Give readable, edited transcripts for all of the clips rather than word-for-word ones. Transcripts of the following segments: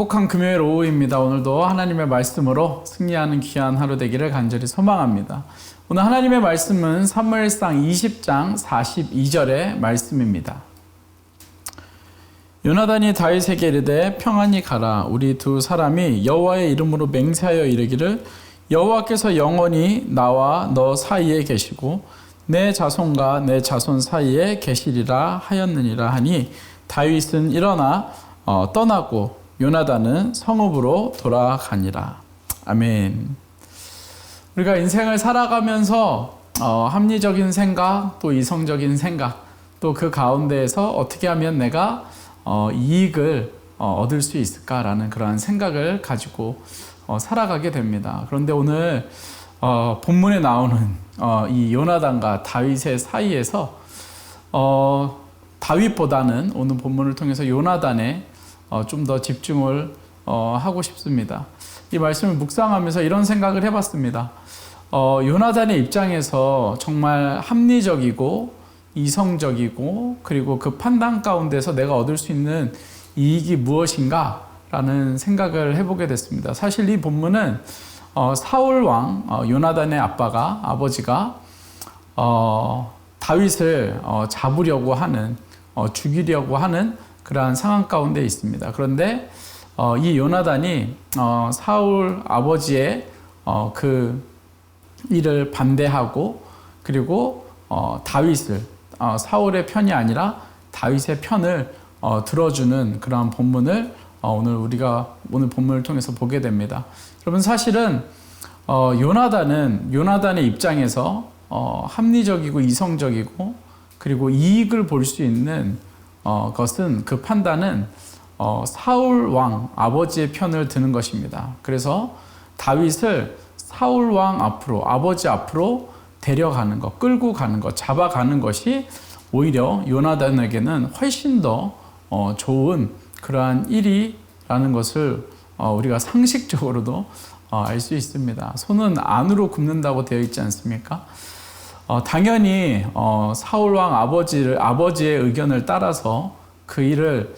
행복한 금요일 오후입니다. 오늘도 하나님의 말씀으로 승리하는 귀한 하루 되기를 간절히 소망합니다. 오늘 하나님의 말씀은 사무엘상 20장 42절의 말씀입니다. 요나단이 다윗에게 이르되 평안히 가라. 우리 두 사람이 여호와의 이름으로 맹세하여 이르기를 여호와께서 영원히 나와 너 사이에 계시고 내 자손과 내 자손 사이에 계시리라 하였느니라 하니 다윗은 일어나 떠나고 요나단은 성읍으로 돌아가니라. 아멘. 우리가 인생을 살아가면서 합리적인 생각, 또 이성적인 생각, 또 그 가운데에서 어떻게 하면 내가 이익을 얻을 수 있을까라는 그러한 생각을 가지고 살아가게 됩니다. 그런데 오늘 본문에 나오는 이 요나단과 다윗의 사이에서 다윗보다는 오늘 본문을 통해서 요나단에 좀 더 집중을 하고 싶습니다. 이 말씀을 묵상하면서 이런 생각을 해봤습니다. 요나단의 입장에서 정말 합리적이고 이성적이고 그리고 그 판단 가운데서 내가 얻을 수 있는 이익이 무엇인가 라는 생각을 해보게 됐습니다. 사실 이 본문은 사울 왕 요나단의 아버지가 다윗을 잡으려고 하는 죽이려고 하는 그러한 상황 가운데 있습니다. 그런데 이 요나단이 사울 아버지의 그 일을 반대하고 그리고 다윗을 사울의 편이 아니라 다윗의 편을 들어주는 그러한 본문을 오늘 본문을 통해서 보게 됩니다. 여러분 사실은 요나단의 입장에서 합리적이고 이성적이고 그리고 이익을 볼 수 있는 것은 그 판단은 사울 왕 아버지의 편을 드는 것입니다. 그래서 다윗을 사울 왕 앞으로 아버지 앞으로 데려가는 것, 끌고 가는 것, 잡아가는 것이 오히려 요나단에게는 훨씬 더 좋은 그러한 일이라는 것을 우리가 상식적으로도 알 수 있습니다. 손은 안으로 굽는다고 되어 있지 않습니까? 당연히 사울 왕 아버지의 의견을 따라서 그 일을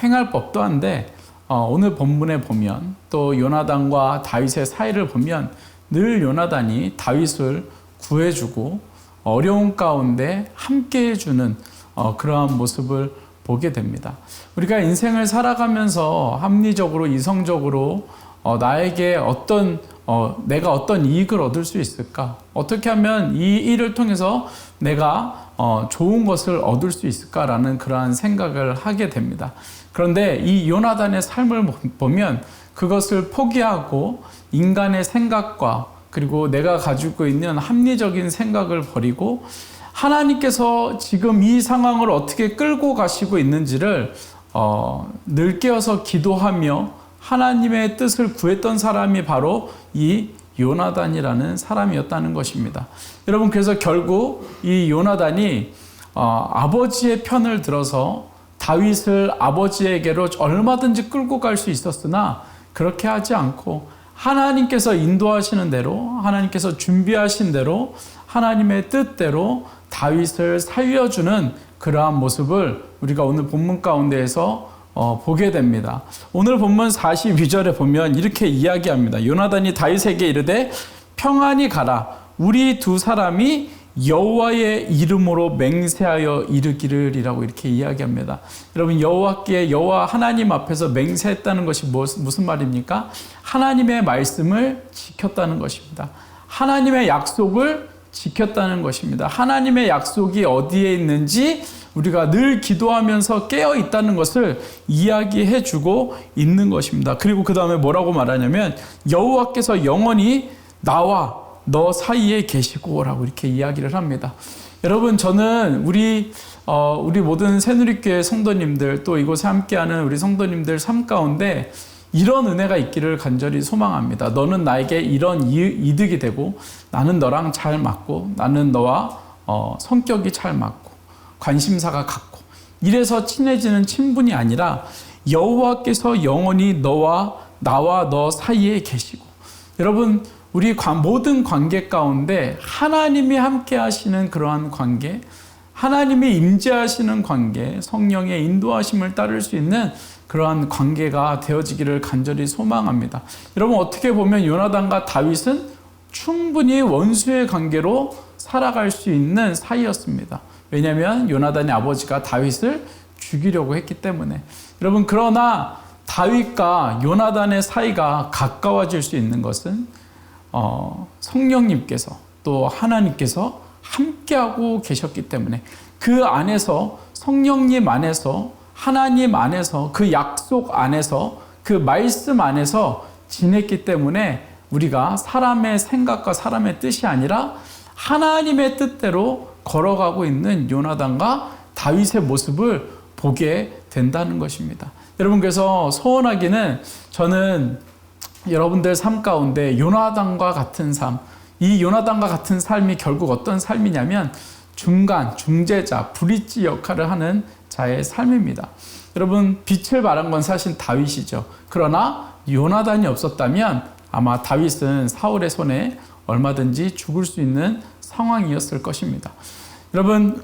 행할 법도 한데 오늘 본문에 보면 또 요나단과 다윗의 사이를 보면 늘 요나단이 다윗을 구해주고 어려운 가운데 함께 해주는 그러한 모습을 보게 됩니다. 우리가 인생을 살아가면서 합리적으로 이성적으로 나에게 내가 어떤 이익을 얻을 수 있을까? 어떻게 하면 이 일을 통해서 내가 좋은 것을 얻을 수 있을까라는 그러한 생각을 하게 됩니다. 그런데 이 요나단의 삶을 보면 그것을 포기하고 인간의 생각과 그리고 내가 가지고 있는 합리적인 생각을 버리고 하나님께서 지금 이 상황을 어떻게 끌고 가시고 있는지를 늘 깨어서 기도하며 하나님의 뜻을 구했던 사람이 바로 이 요나단이라는 사람이었다는 것입니다. 여러분 그래서 결국 이 요나단이 아버지의 편을 들어서 다윗을 아버지에게로 얼마든지 끌고 갈 수 있었으나 그렇게 하지 않고 하나님께서 인도하시는 대로 하나님께서 준비하신 대로 하나님의 뜻대로 다윗을 살려주는 그러한 모습을 우리가 오늘 본문 가운데에서 보게 됩니다. 오늘 본문 42절에 보면 이렇게 이야기합니다. 요나단이 다윗에게 이르되 평안히 가라. 우리 두 사람이 여호와의 이름으로 맹세하여 이르기를 이라고 이렇게 이야기합니다. 여러분 여호와 하나님 앞에서 맹세했다는 것이 무슨 말입니까? 하나님의 말씀을 지켰다는 것입니다. 하나님의 약속을 지켰다는 것입니다. 하나님의 약속이 어디에 있는지 우리가 늘 기도하면서 깨어 있다는 것을 이야기해 주고 있는 것입니다. 그리고 그 다음에 뭐라고 말하냐면 여호와께서 영원히 나와 너 사이에 계시고 라고 이렇게 이야기를 합니다. 여러분 저는 우리 모든 새누리교회 성도님들 또 이곳에 함께하는 우리 성도님들 삶 가운데 이런 은혜가 있기를 간절히 소망합니다. 너는 나에게 이런 이득이 되고 나는 너랑 잘 맞고 나는 너와 성격이 잘 맞고 관심사가 같고 이래서 친해지는 친분이 아니라 여호와께서 영원히 나와 너 사이에 계시고 여러분 우리 모든 관계 가운데 하나님이 함께 하시는 그러한 관계 하나님이 임재하시는 관계, 성령의 인도하심을 따를 수 있는 그러한 관계가 되어지기를 간절히 소망합니다. 여러분, 어떻게 보면 요나단과 다윗은 충분히 원수의 관계로 살아갈 수 있는 사이였습니다. 왜냐하면 요나단의 아버지가 다윗을 죽이려고 했기 때문에. 여러분, 그러나 다윗과 요나단의 사이가 가까워질 수 있는 것은 성령님께서 또 하나님께서 함께하고 계셨기 때문에, 그 안에서, 성령님 안에서, 하나님 안에서, 그 약속 안에서, 그 말씀 안에서 지냈기 때문에 우리가 사람의 생각과 사람의 뜻이 아니라 하나님의 뜻대로 걸어가고 있는 요나단과 다윗의 모습을 보게 된다는 것입니다. 여러분, 그래서 소원하기는, 저는 여러분들 삶 가운데 요나단과 같은 삶, 이 요나단과 같은 삶이 결국 어떤 삶이냐면 중간, 중재자, 브릿지 역할을 하는 자의 삶입니다. 여러분, 빛을 발한 건 사실 다윗이죠. 그러나 요나단이 없었다면 아마 다윗은 사울의 손에 얼마든지 죽을 수 있는 상황이었을 것입니다. 여러분,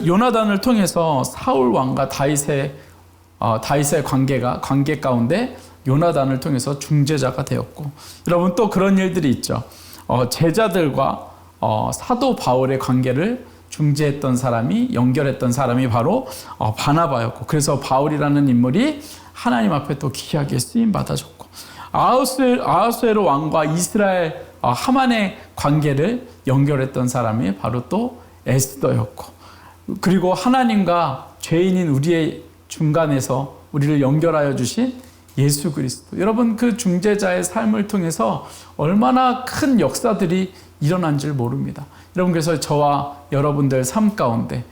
요나단을 통해서 사울 왕과 다윗의 관계 가운데 요나단을 통해서 중재자가 되었고, 여러분, 또 그런 일들이 있죠. 제자들과 사도 바울의 관계를 중재했던 사람이, 연결했던 사람이 바로 바나바였고, 그래서 바울이라는 인물이 하나님 앞에 또 귀하게 쓰임 받아줬고, 아하수에로 왕과 이스라엘 하만의 관계를 연결했던 사람이 바로 또 에스더였고, 그리고 하나님과 죄인인 우리의 중간에서 우리를 연결하여 주신 예수 그리스도. 여러분, 그 중재자의 삶을 통해서 얼마나 큰 역사들이 일어난 줄 모릅니다. 여러분, 그래서 저와 여러분들 삶 가운데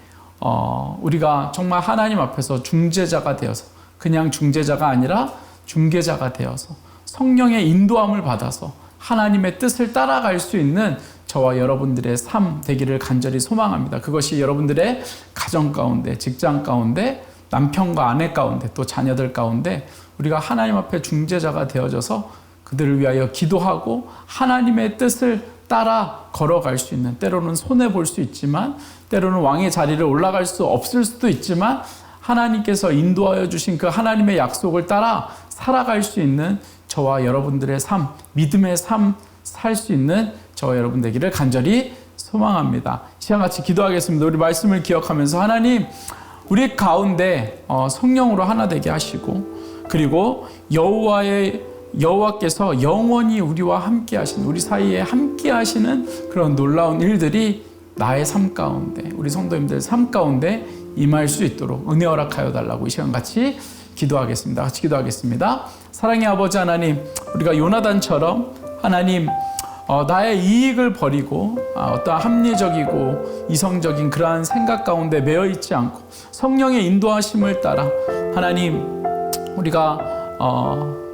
우리가 정말 하나님 앞에서 중재자가 되어서, 그냥 중재자가 아니라 중개자가 되어서 성령의 인도함을 받아서 하나님의 뜻을 따라갈 수 있는 저와 여러분들의 삶 되기를 간절히 소망합니다. 그것이 여러분들의 가정 가운데, 직장 가운데, 남편과 아내 가운데, 또 자녀들 가운데 우리가 하나님 앞에 중재자가 되어져서 그들을 위하여 기도하고 하나님의 뜻을 따라 걸어갈 수 있는, 때로는 손해볼 수 있지만, 때로는 왕의 자리를 올라갈 수 없을 수도 있지만, 하나님께서 인도하여 주신 그 하나님의 약속을 따라 살아갈 수 있는 저와 여러분들의 삶, 믿음의 삶 살 수 있는 저와 여러분 되기를 간절히 소망합니다. 시간 같이 기도하겠습니다. 우리 말씀을 기억하면서, 하나님, 우리 가운데 성령으로 하나 되게 하시고, 그리고 여호와께서 영원히 우리와 함께 하시는, 우리 사이에 함께 하시는 그런 놀라운 일들이 나의 삶 가운데, 우리 성도님들 삶 가운데 임할 수 있도록 은혜 허락하여 달라고 이 시간 같이 기도하겠습니다. 같이 기도하겠습니다. 사랑의 아버지 하나님, 우리가 요나단처럼 하나님, 나의 이익을 버리고 어떠한 합리적이고 이성적인 그러한 생각 가운데 매여 있지 않고 성령의 인도하심을 따라 하나님, 우리가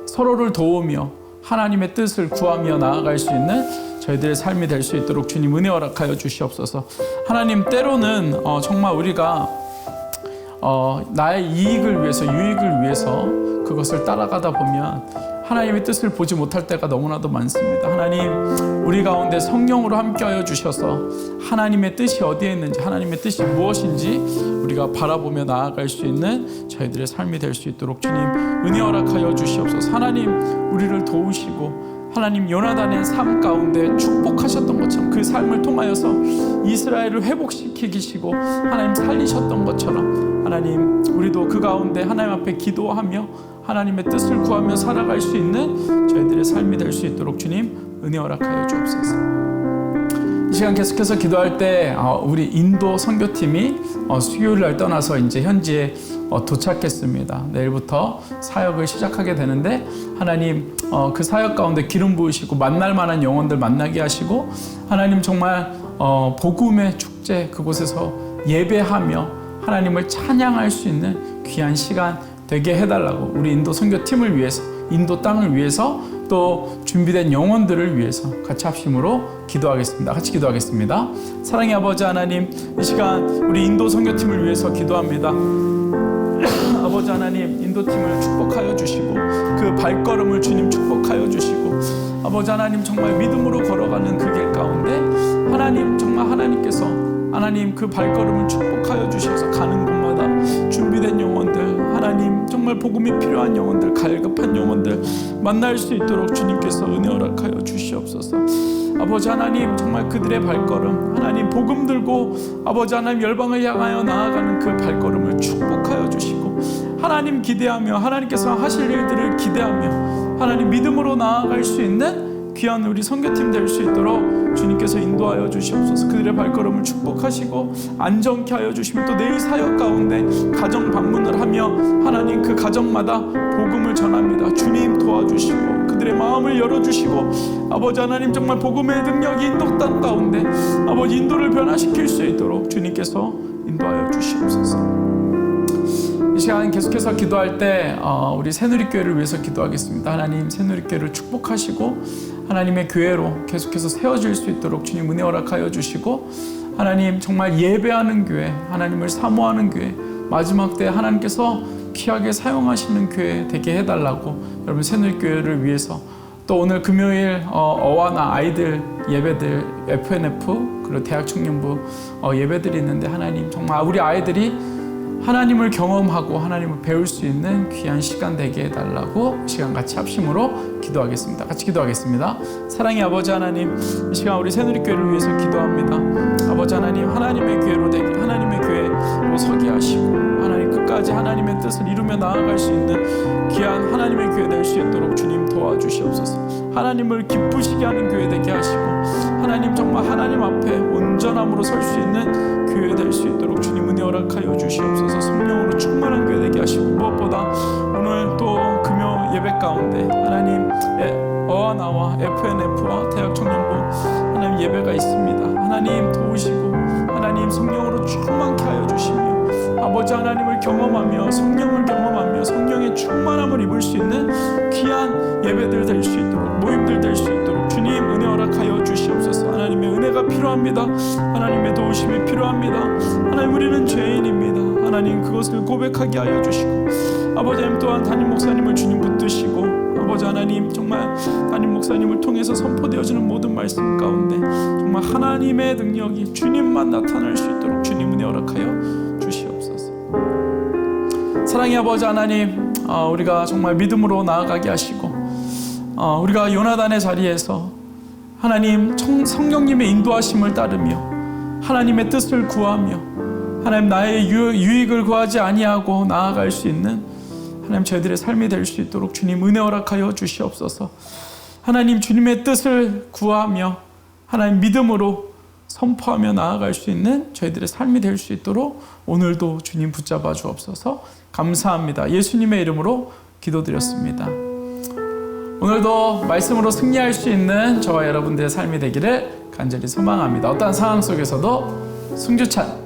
서로를 도우며 하나님의 뜻을 구하며 나아갈 수 있는 저희들의 삶이 될 수 있도록 주님 은혜 허락하여 주시옵소서. 하나님, 때로는 정말 우리가 나의 이익을 위해서, 유익을 위해서 그것을 따라가다 보면 하나님의 뜻을 보지 못할 때가 너무나도 많습니다. 하나님, 우리 가운데 성령으로 함께하여 주셔서 하나님의 뜻이 어디에 있는지, 하나님의 뜻이 무엇인지 우리가 바라보며 나아갈 수 있는 저희들의 삶이 될 수 있도록 주님 은혜 허락하여 주시옵소서. 하나님, 우리를 도우시고 하나님, 요나단의 삶 가운데 축복하셨던 것처럼 그 삶을 통하여서 이스라엘을 회복시키시고 하나님 살리셨던 것처럼, 하나님, 우리도 그 가운데 하나님 앞에 기도하며 하나님의 뜻을 구하며 살아갈 수 있는 저희들의 삶이 될 수 있도록 주님 은혜 허락하여 주옵소서. 이 시간 계속해서 기도할 때 우리 인도 선교팀이 수요일 날 떠나서 이제 현지에 도착했습니다. 내일부터 사역을 시작하게 되는데, 하나님, 그 사역 가운데 기름 부으시고 만날 만한 영혼들 만나게 하시고, 하나님, 정말 복음의 축제, 그곳에서 예배하며 하나님을 찬양할 수 있는 귀한 시간 되게 해달라고, 우리 인도 선교팀을 위해서, 인도 땅을 위해서, 또 준비된 영혼들을 위해서 같이 합심으로 기도하겠습니다. 같이 기도하겠습니다. 사랑의 아버지 하나님, 이 시간 우리 인도 선교팀을 위해서 기도합니다. 아버지 하나님, 인도팀을 축복하여 주시고 그 발걸음을 주님 축복하여 주시고, 아버지 하나님, 정말 믿음으로 걸어가는 그 길 가운데 하나님, 정말 하나님께서 하나님 그 발걸음을 축복하여 주셔서 가는 곳마다 준비된 영혼들, 하나님 정말 복음이 필요한 영혼들, 갈급한 영혼들 만날 수 있도록 주님께서 은혜 허락하여 주시옵소서. 아버지 하나님, 정말 그들의 발걸음, 하나님 복음 들고 아버지 하나님 열방을 향하여 나아가는 그 발걸음을 축복하여 주시고, 하나님 기대하며 하나님께서 하실 일들을 기대하며 하나님 믿음으로 나아갈 수 있는 귀한 우리 선교팀 될 수 있도록 주님께서 인도하여 주시옵소서. 그들의 발걸음을 축복하시고 안정케 하여 주시며, 또 내일 사역 가운데 가정 방문을 하며 하나님 그 가정마다 복음을 전합니다. 주님 도와주시고 그들의 마음을 열어주시고, 아버지 하나님 정말 복음의 능력이 인도단 가운데 아버지 인도를 변화시킬 수 있도록 주님께서 인도하여 주시옵소서. 이 시간 계속해서 기도할 때 우리 새누리교회를 위해서 기도하겠습니다. 하나님 새누리교회를 축복하시고 하나님의 교회로 계속해서 세워질 수 있도록 주님 은혜 허락하여 주시고, 하나님 정말 예배하는 교회, 하나님을 사모하는 교회, 마지막 때 하나님께서 귀하게 사용하시는 교회 되게 해달라고 여러분 새누리교회를 위해서, 또 오늘 금요일 어와나 아이들 예배들, FNF 그리고 대학 청년부 예배들이 있는데, 하나님 정말 우리 아이들이 하나님을 경험하고 하나님을 배울 수 있는 귀한 시간 되게 해달라고 이 시간 같이 합심으로 기도하겠습니다. 같이 기도하겠습니다. 사랑의 아버지 하나님, 이 시간 우리 새누리교회를 위해서 기도합니다. 아버지 하나님, 하나님의 교회로 되게, 하나님의 교회로 서게 하시고 하나님 끝까지 하나님의 뜻을 이루며 나아갈 수 있는 귀한 하나님의 교회 될 수 있도록 주님 도와주시옵소서. 하나님을 기쁘시게 하는 교회 되게 하시고, 하나님 정말 하나님 앞에 온전함으로 설 수 있는 교회 될 수 있도록 주님 은혜 허락하여 주시옵소서. 성령으로 충만한 교회 되게 하시고, 무엇보다 오늘 또 금요 예배 가운데 하나님 어와나와 FNF와 대학 청년부 하나님 예배가 있습니다. 하나님 도우시고 하나님 성령으로 충만케 하여 주시며, 아버지 하나님을 경험하며 성령을 경험하며 성령의 충만함을 입을 수 있는 귀한 예배들 될 수 있도록, 모임들 될 수 있도록 주님 은혜 허락하여 주시옵소서. 하나님의 은혜가 필요합니다. 하나님의 도우심이 필요합니다. 하나님 우리는 죄인입니다. 하나님 그것을 고백하게 하여 주시고, 아버지 하나님 또한 담임 목사님을 주님 붙드시고, 아버지 하나님 정말 담임 목사님을 통해서 선포되어지는 모든 말씀 가운데 정말 하나님의 능력이 주님만 나타날 수 있도록 주님 은혜 허락하여 주시옵소서. 사랑의 아버지 하나님, 우리가 정말 믿음으로 나아가게 하시고, 우리가 요나단의 자리에서 하나님 성령님의 인도하심을 따르며 하나님의 뜻을 구하며 하나님 나의 유익을 구하지 아니하고 나아갈 수 있는 하나님 저희들의 삶이 될 수 있도록 주님 은혜 허락하여 주시옵소서. 하나님 주님의 뜻을 구하며 하나님 믿음으로 선포하며 나아갈 수 있는 저희들의 삶이 될 수 있도록 오늘도 주님 붙잡아 주옵소서. 감사합니다. 예수님의 이름으로 기도드렸습니다. 오늘도 말씀으로 승리할 수 있는 저와 여러분들의 삶이 되기를 간절히 소망합니다. 어떠한 상황 속에서도 승주찬